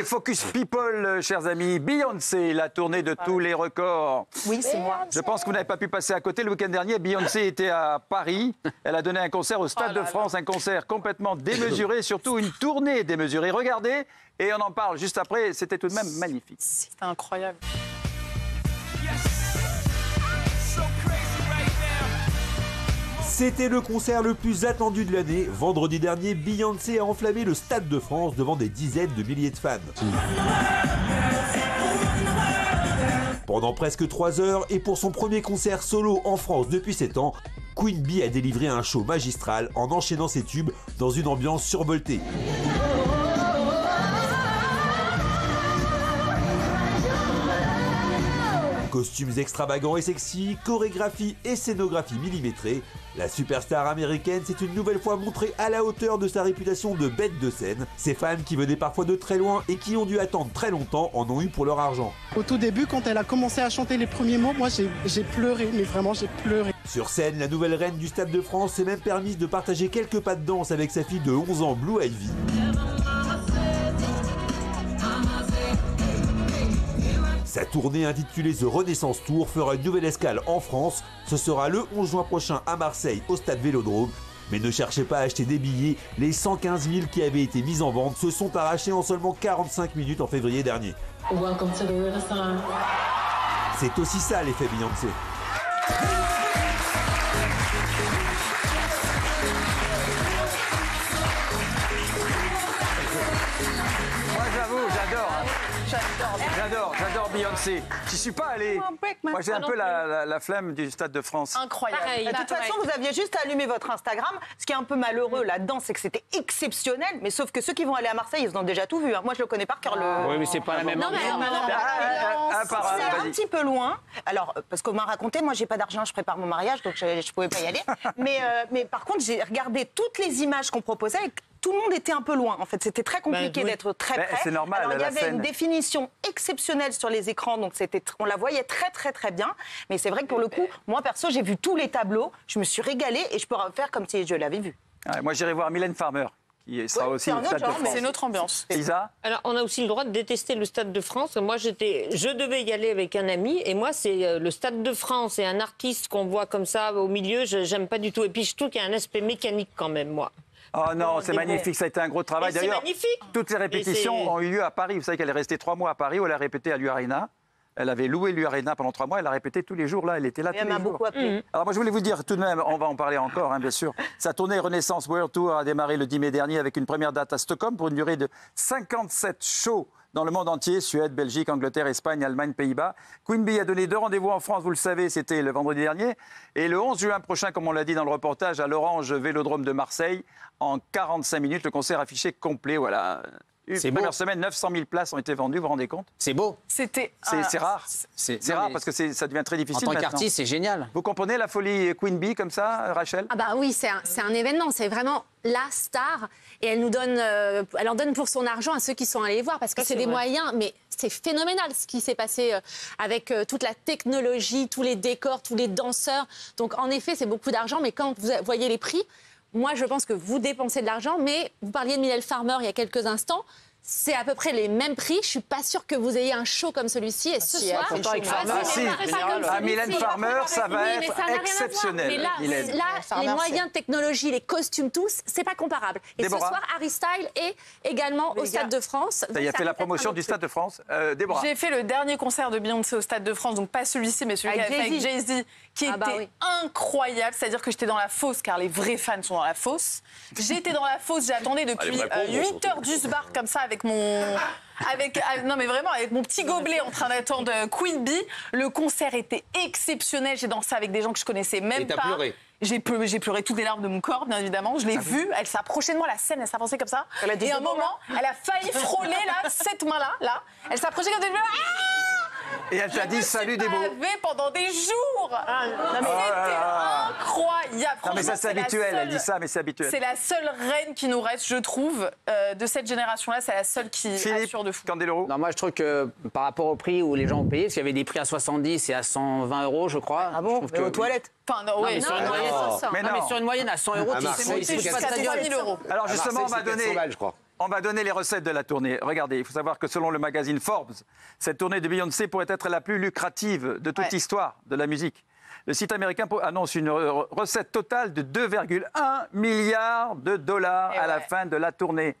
Allez, Focus People, chers amis. Beyoncé, la tournée de tous les records. Oui, c'est moi. Je pense que vous n'avez pas pu passer à côté. Le week-end dernier, Beyoncé était à Paris. Elle a donné un concert au Stade de France, un concert complètement démesuré, surtout une tournée démesurée. Regardez, et on en parle juste après. C'était tout de même magnifique. C'était incroyable. C'était le concert le plus attendu de l'année. Vendredi dernier, Beyoncé a enflammé le Stade de France devant des dizaines de milliers de fans. Pendant presque 3 heures, et pour son premier concert solo en France depuis 7 ans, Queen Bee a délivré un show magistral en enchaînant ses tubes dans une ambiance survoltée. Costumes extravagants et sexy, chorégraphie et scénographie millimétrée, la superstar américaine s'est une nouvelle fois montrée à la hauteur de sa réputation de bête de scène. Ses fans qui venaient parfois de très loin et qui ont dû attendre très longtemps en ont eu pour leur argent. Au tout début, quand elle a commencé à chanter les premiers mots, moi j'ai pleuré, mais vraiment j'ai pleuré. Sur scène, la nouvelle reine du Stade de France s'est même permise de partager quelques pas de danse avec sa fille de 11 ans, Blue Ivy. Sa tournée intitulée The Renaissance Tour fera une nouvelle escale en France. Ce sera le 11 juin prochain à Marseille au Stade Vélodrome. Mais ne cherchez pas à acheter des billets, les 115 000 qui avaient été mis en vente se sont arrachés en seulement 45 minutes en février dernier. Welcome to the Renaissance. C'est aussi ça l'effet Beyoncé. Moi, j'avoue, j'adore. J'adore Beyoncé. J'y suis pas allé. Moi, j'ai un peu la flemme du Stade de France. Incroyable. De toute façon, vous aviez juste à allumer votre Instagram. Ce qui est un peu malheureux là-dedans, c'est que c'était exceptionnel. Mais sauf que ceux qui vont aller à Marseille, ils ont déjà tout vu. Moi, je le connais par cœur. Oui, mais c'est pas la même. Non, mais c'est un petit peu loin. Alors, parce qu'on m'a raconté, moi, j'ai pas d'argent, je prépare mon mariage, donc je pouvais pas y aller. Mais par contre, j'ai regardé toutes les images qu'on proposait. Tout le monde était un peu loin, en fait. C'était très compliqué d'être très près. C'est normal. Alors, il y avait une définition exceptionnelle sur les écrans, donc on la voyait très bien. Mais c'est vrai que pour le coup, moi, perso, j'ai vu tous les tableaux, je me suis régalée et je peux faire comme si je l'avais vu. Ouais, moi, j'irai voir Mylène Farmer, qui sera aussi au Stade de France. C'est une autre ambiance. Lisa ? Alors, on a aussi le droit de détester le Stade de France. Moi, je devais y aller avec un ami, et moi, c'est le Stade de France et un artiste qu'on voit comme ça au milieu, j'aime pas du tout. Et puis, je trouve qu'il y a un aspect mécanique quand même, moi. Oh non, c'est magnifique, ça a été un gros travail. C'est D'ailleurs, magnifique. toutes les répétitions ont eu lieu à Paris. Vous savez qu'elle est restée 3 mois à Paris, où elle a répété à l'U-Arena. Elle avait loué l'U-Arena pendant 3 mois, elle a répété tous les jours là, elle était là tous les jours. Elle m'a beaucoup appelé. Alors moi je voulais vous dire tout de même, on va en parler encore bien sûr, sa tournée Renaissance World Tour a démarré le 10 mai dernier avec une première date à Stockholm pour une durée de 57 shows dans le monde entier, Suède, Belgique, Angleterre, Espagne, Allemagne, Pays-Bas. Queen Bee a donné 2 rendez-vous en France, vous le savez, c'était le vendredi dernier. Et le 11 juin prochain, comme on l'a dit dans le reportage, à l'Orange Vélodrome de Marseille, en 45 minutes, le concert affiché complet, voilà. Une première semaine, 900 000 places ont été vendues, vous vous rendez compte? C'est beau. C'est rare. C'est rare parce que ça devient très difficile. En tant qu'artiste, c'est génial. Vous comprenez la folie Queen Bee comme ça, Rachel? Ah bah oui, c'est un événement, c'est vraiment la star et elle en donne pour son argent à ceux qui sont allés voir parce que c'est des moyens, mais c'est phénoménal ce qui s'est passé avec toute la technologie, tous les décors, tous les danseurs. Donc en effet, c'est beaucoup d'argent, mais quand vous voyez les prix, moi je pense que vous dépensez de l'argent, mais vous parliez de Mylène Farmer il y a quelques instants. C'est à peu près les mêmes prix. Je suis pas sûre que vous ayez un show comme celui-ci. Et ce soir, Mylène Farmer, ça va être exceptionnel. Mais là, les moyens de technologie, les costumes, tous, c'est pas comparable. Et Déborah. ce soir, Harry Styles est également au Stade de France. Ça y a fait la promotion du Stade de France. Déborah. J'ai fait le dernier concert de Beyoncé au Stade de France, donc pas celui-ci, mais celui qu'elle a fait avec Jay-Z, qui était incroyable. C'est-à-dire que j'étais dans la fosse, car les vrais fans sont dans la fosse. J'étais dans la fosse, j'attendais depuis 8 heures du bar comme ça, avec mon... non mais vraiment, avec mon petit gobelet en train d'attendre Queen Bee. Le concert était exceptionnel. J'ai dansé avec des gens que je connaissais même pas. Pleuré. J'ai pleuré toutes les larmes de mon corps, bien évidemment. Je l'ai vue, elle s'approchait de moi, la scène, elle s'avançait comme ça. Et à un moment, elle a failli frôler là, cette main-là, là. Elle s'approchait comme ça. Et elle t'a dit salut des beaux. Pendant des jours. C'était incroyable. Non mais ça c'est habituel, elle dit ça, mais c'est habituel. C'est la seule reine qui nous reste, je trouve, de cette génération-là. C'est la seule qui assure de fou. Candeloro. Non, moi je trouve que par rapport au prix où les gens ont payé, parce qu'il y avait des prix à 70 et à 120 euros, je crois. Ah bon? Mais aux toilettes? Enfin, non, ouais, sur une moyenne. Mais sur une moyenne à 100 euros, c'est monté jusqu'à 3 000 euros. Alors justement, on va donner... On va donner les recettes de la tournée. Regardez, il faut savoir que selon le magazine Forbes, cette tournée de Beyoncé pourrait être la plus lucrative de toute l'histoire de la musique. Le site américain annonce une recette totale de 2,1 milliards de dollars à la fin de la tournée.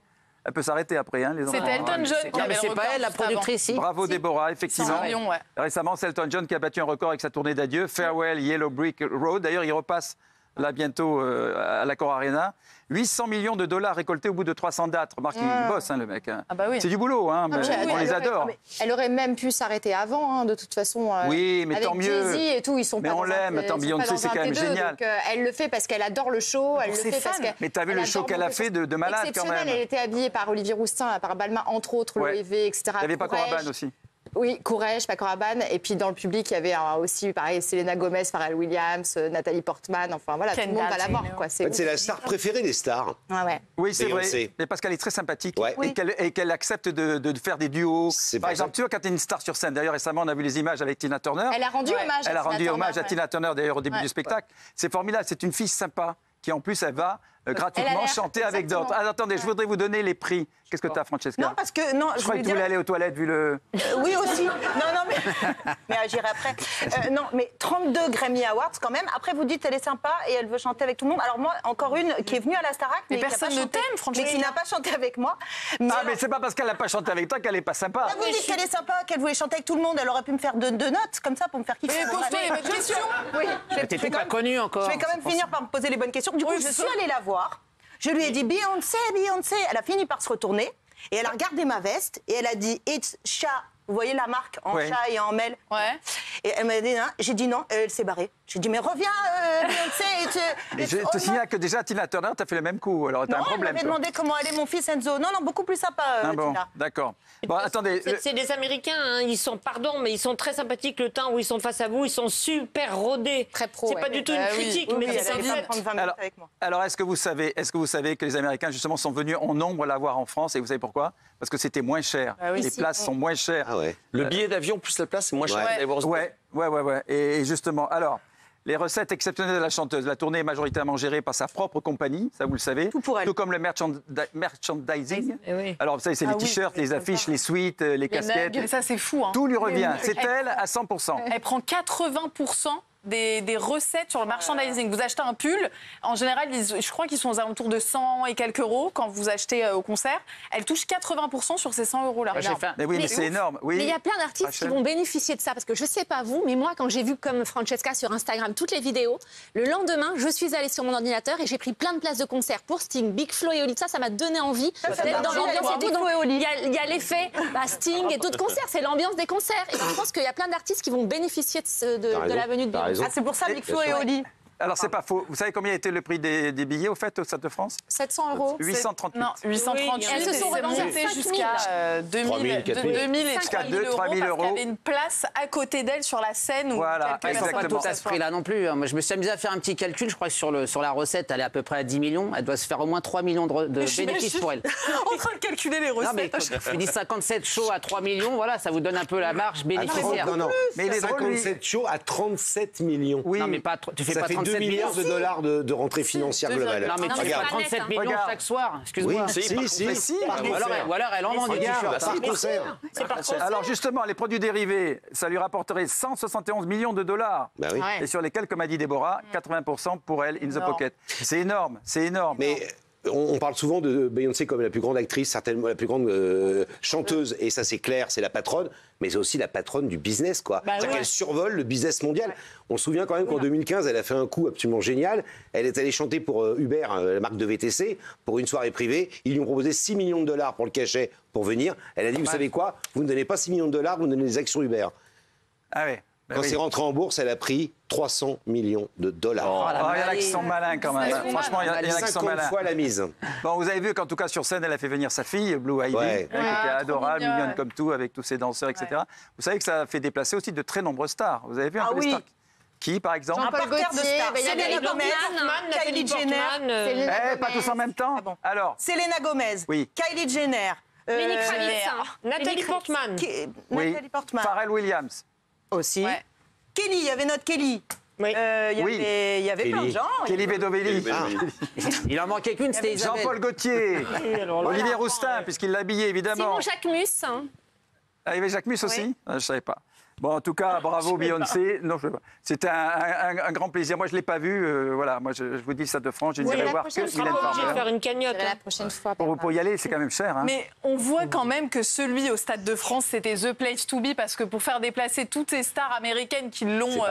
Elle peut s'arrêter après, hein, les enfants. C'était Elton John qui avait c'est pas elle, la productrice, si. Bravo Déborah, effectivement. 100 millions, ouais. Récemment, c'est Elton John qui a battu un record avec sa tournée d'adieu, Farewell Yellow Brick Road. D'ailleurs, il repasse là bientôt à l'Accor Arena. 800 millions de dollars récoltés au bout de 300 dates. Remarque, il bosse, hein, le mec. Hein. Ah bah oui. C'est du boulot, hein, mais on les adore. Elle aurait même pu s'arrêter avant, hein, de toute façon. Oui, mais avec tant mieux. Jay-Z et tout, ils sont mais pas on l'aime. Attends, Beyoncé, c'est quand même génial. Donc, elle le fait parce qu'elle adore le show. Elle le fait parce que. Mais t'as vu le show qu'elle a fait de malade quand même. Elle était habillée par Olivier Roustin, par Balmain, entre autres, l'OEV, etc. Il n'y avait pas Coraban aussi. Oui, Courrèges, Paco Rabanne. Et puis dans le public, il y avait aussi, pareil, Selena Gomez, Pharrell Williams, Nathalie Portman. Enfin voilà, tout le monde va la voir. C'est la star préférée des stars. Oui, c'est vrai. Mais parce qu'elle est très sympathique et qu'elle accepte de faire des duos. Par exemple, tu vois, quand tu es une star sur scène, d'ailleurs récemment, on a vu les images avec Tina Turner. Elle a rendu hommage. Elle a rendu hommage à Tina Turner, d'ailleurs, au début du spectacle. C'est formidable. C'est une fille sympa qui, en plus, elle va gratuitement chanter avec d'autres. Ah, attendez, je voudrais vous donner les prix. Qu'est-ce que tu as, Francesca? Non, parce que... Non, je croyais que tu voulais aller aux toilettes, vu le... oui, aussi. Non, mais j'irai après. Non, mais 32 Grammy Awards, quand même. Après, vous dites, elle est sympa et elle veut chanter avec tout le monde. Alors moi, encore une qui est venue à la Starac, mais personne ne t'aime, Francesca. Mais qui n'a pas chanté avec moi. Mais c'est pas parce qu'elle n'a pas chanté avec toi qu'elle n'est pas sympa. Là, vous dites qu'elle est sympa, qu'elle voulait chanter avec tout le monde. Elle aurait pu me faire deux notes, comme ça, pour me faire kiffer. Mais pose-toi les bonnes questions. Oui. T'étais pas connue encore. Je vais quand même finir par me poser les bonnes questions. Du coup, je suis allée la voir. Je lui ai dit Beyoncé, Beyoncé. Elle a fini par se retourner et elle a regardé ma veste et elle a dit It's chat. Vous voyez la marque en chat et en mêle. Ouais. Et elle m'a dit non. J'ai dit non. Elle s'est barrée. J'ai dit mais reviens Beyoncé. Et je te signale que déjà Tina Turner t'as fait le même coup. Alors t'as un problème. Elle m'avait demandé comment allait mon fils Enzo. Non, beaucoup plus sympa. Bon, Tina. d'accord. Bon, attendez. C'est des Américains, hein, ils sont, pardon, mais ils sont très sympathiques le temps où ils sont face à vous, ils sont super rodés. Très pro. C'est pas du tout une critique, mais c'est elle va prendre 20 minutes avec moi. Alors, est-ce que vous savez que les Américains, justement, sont venus en nombre la voir en France? Et vous savez pourquoi? Parce que c'était moins cher. Les places sont moins chères. Ah ouais. Le billet d'avion plus la place, c'est moins cher. Ouais. Et justement, alors, les recettes exceptionnelles de la chanteuse. La tournée est majoritairement gérée par sa propre compagnie, ça vous le savez. Tout pour elle. Tout comme le merchandising. Oui. Alors, vous savez, c'est les t-shirts, les affiches, les suites, les casquettes. Mais ça, c'est fou. Hein. Tout lui revient. C'est elle à 100%. Elle prend 80% des recettes sur le merchandising. Vous achetez un pull, en général, je crois qu'ils sont aux alentours de 100 et quelques euros quand vous achetez au concert. Elle touche 80% sur ces 100 euros-là. Mais oui, mais c'est énorme. Oui. Mais il y a plein d'artistes qui vont bénéficier de ça, parce que je sais pas vous, mais moi, quand j'ai vu comme Francesca sur Instagram toutes les vidéos, le lendemain, je suis allée sur mon ordinateur et j'ai pris plein de places de concert pour Sting, Big Flo et Oli. Ça m'a donné envie d'être dans l'ambiance et tout. Donc, il y a l'effet Sting et d'autres concerts, c'est l'ambiance des concerts. Et je pense qu'il y a plein d'artistes qui vont bénéficier de la venue de Beyoncé. Ah, c'est pour ça Big Flo et Oli. Alors, c'est pas faux. Vous savez combien était le prix des billets, au fait, au Stade de France? 700 euros. 838. Non, 838. Elles se sont remontées jusqu'à 2000 et 3000 euros. Parce qu'il y avait une place à côté d'elle sur la scène. Voilà, C'est pas tout à ce prix-là non plus. Moi, je me suis amusé à faire un petit calcul. Je crois que sur la recette, elle est à peu près à 10 millions. Elle doit se faire au moins 3 millions de bénéfices pour elle. En train de calculer les recettes. Non, mais je dis 57 shows à 3 millions, voilà, ça vous donne un peu la marge bénéficiaire. Non. Mais il est drôle, 57 shows à 37 millions. Oui. Non, mais pas, tu fais Ça pas fait 37 2 milliards millions de dollars de rentrée financière globale. Non, mais tu fais pas 37 millions Regarde. chaque soir. Excuse-moi. Oui, si. Ou alors elle en vend des t-shirts. Par concert. Alors justement, les produits dérivés, ça lui rapporterait 171 millions de dollars. Bah oui. Et sur lesquels, comme a dit Déborah, 80% pour elle, in the pocket. C'est énorme, c'est énorme. Mais on parle souvent de Beyoncé comme la plus grande actrice, certainement la plus grande chanteuse. Et ça, c'est clair, c'est la patronne. Mais c'est aussi la patronne du business, quoi. C'est-à-dire qu'elle survole le business mondial. On se souvient quand même qu'en 2015, elle a fait un coup absolument génial. Elle est allée chanter pour Uber, la marque de VTC, pour une soirée privée. Ils lui ont proposé 6 millions de dollars pour le cachet pour venir. Elle a dit, vous savez quoi? Vous ne donnez pas 6 millions de dollars, vous me donnez des actions Uber. Ah ouais. Quand c'est rentré en bourse, elle a pris 300 millions de dollars. Il y en a qui sont malins quand même. Franchement, il y en a qui sont 50 malins. fois la mise. Bon, vous avez vu qu'en tout cas sur scène, elle a fait venir sa fille, Blue Ivy, Ouais. qui était adorable, trop mignonne. mignonne comme tout, avec tous ses danseurs, etc. Vous savez que ça a fait déplacer aussi de très nombreuses stars. Vous avez vu un peu les stars? Qui, par exemple? Un parterre de stars. Selena Gomez, Kylie Jenner. Pas tous en même temps. Alors, Selena Gomez. Oui. Kylie Jenner. Lenny Kravitz, Nathalie Portman. Nathalie Portman. Pharrell Williams. Aussi. Ouais. Kelly, il y avait notre Kelly. il y avait plein de gens. Kelly Bedovelli. Il en manquait qu'une, c'était Isabelle. Jean-Paul Gaultier. Olivier Roustin, puisqu'il l'a habillé, évidemment. Simon Jacquemus. Ah, il y avait Jacquemus aussi? Je ne savais pas. Bon, en tout cas, bravo Beyoncé. Non, c'était un grand plaisir. Moi, je ne l'ai pas vu. Voilà, moi, je vous dis, Stade de France, je n'irai voir que Mylène Farmer. Faire une cagnotte la prochaine fois. Pour y aller, c'est quand même cher. Hein. Mais on voit quand même que celui au Stade de France, c'était The Place to Be, parce que pour faire déplacer toutes ces stars américaines qui l'ont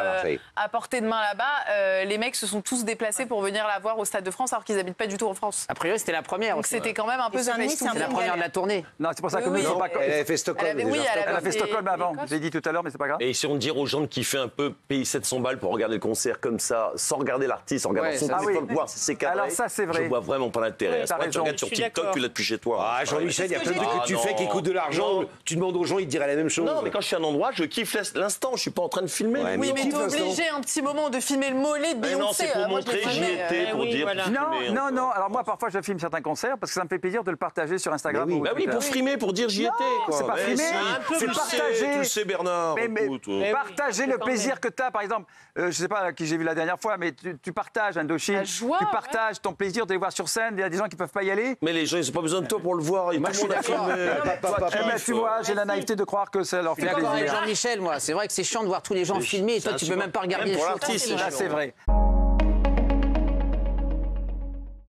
à portée de main là-bas, les mecs se sont tous déplacés pour venir la voir au Stade de France, alors qu'ils n'habitent pas du tout en France. A priori, c'était la première. Donc c'était quand même un peu The Place to Be. C'est la première de la tournée. Non, c'est pour ça que nous ne sommes pas... Elle avait fait Stockholm. Elle a fait Stockholm avant. Je l'ai dit tout à l'heure, mais c'est pas grave. Et si on dire aux gens de kiffer un peu, payer 700 balles pour regarder le concert comme ça, sans regarder l'artiste, en regardant son téléphone, voir si c'est cadré. Alors ça, c'est vrai. Je vois vraiment pas l'intérêt. T'as raison. Tu regardes sur TikTok, tu l'as depuis chez toi. Ah, Jean-Michel, il y a plein de trucs que tu fais qui coûtent de l'argent. Tu demandes aux gens, ils te diraient la même chose. Non, mais quand je suis à un endroit, je kiffe l'instant. Je suis pas en train de filmer. Oui, mais t'es obligé un petit moment de filmer le mollet de Beyoncé. Non, c'est pour montrer, j'y étais, pour dire. Non. Alors moi, parfois, je filme certains concerts parce que ça me fait plaisir de le partager sur Instagram. Bah oui, pour frimer, pour dire j'y étais. C'est pas frimer, c'est partager. Tu le sais, Bernard. Partager le plaisir que tu as, par exemple, je sais pas qui j'ai vu la dernière fois, mais tu partages Indochine, tu partages ton plaisir de les voir sur scène, il y a des gens qui peuvent pas y aller. Mais les gens, ils n'ont pas besoin de toi pour le voir. Moi, je suis d'accord. Tu vois, j'ai la naïveté de croire que ça leur fait plaisir. D'accord avec Jean-Michel, moi. C'est vrai que c'est chiant de voir tous les gens filmer et toi, tu peux même pas regarder les choses. Là, c'est vrai.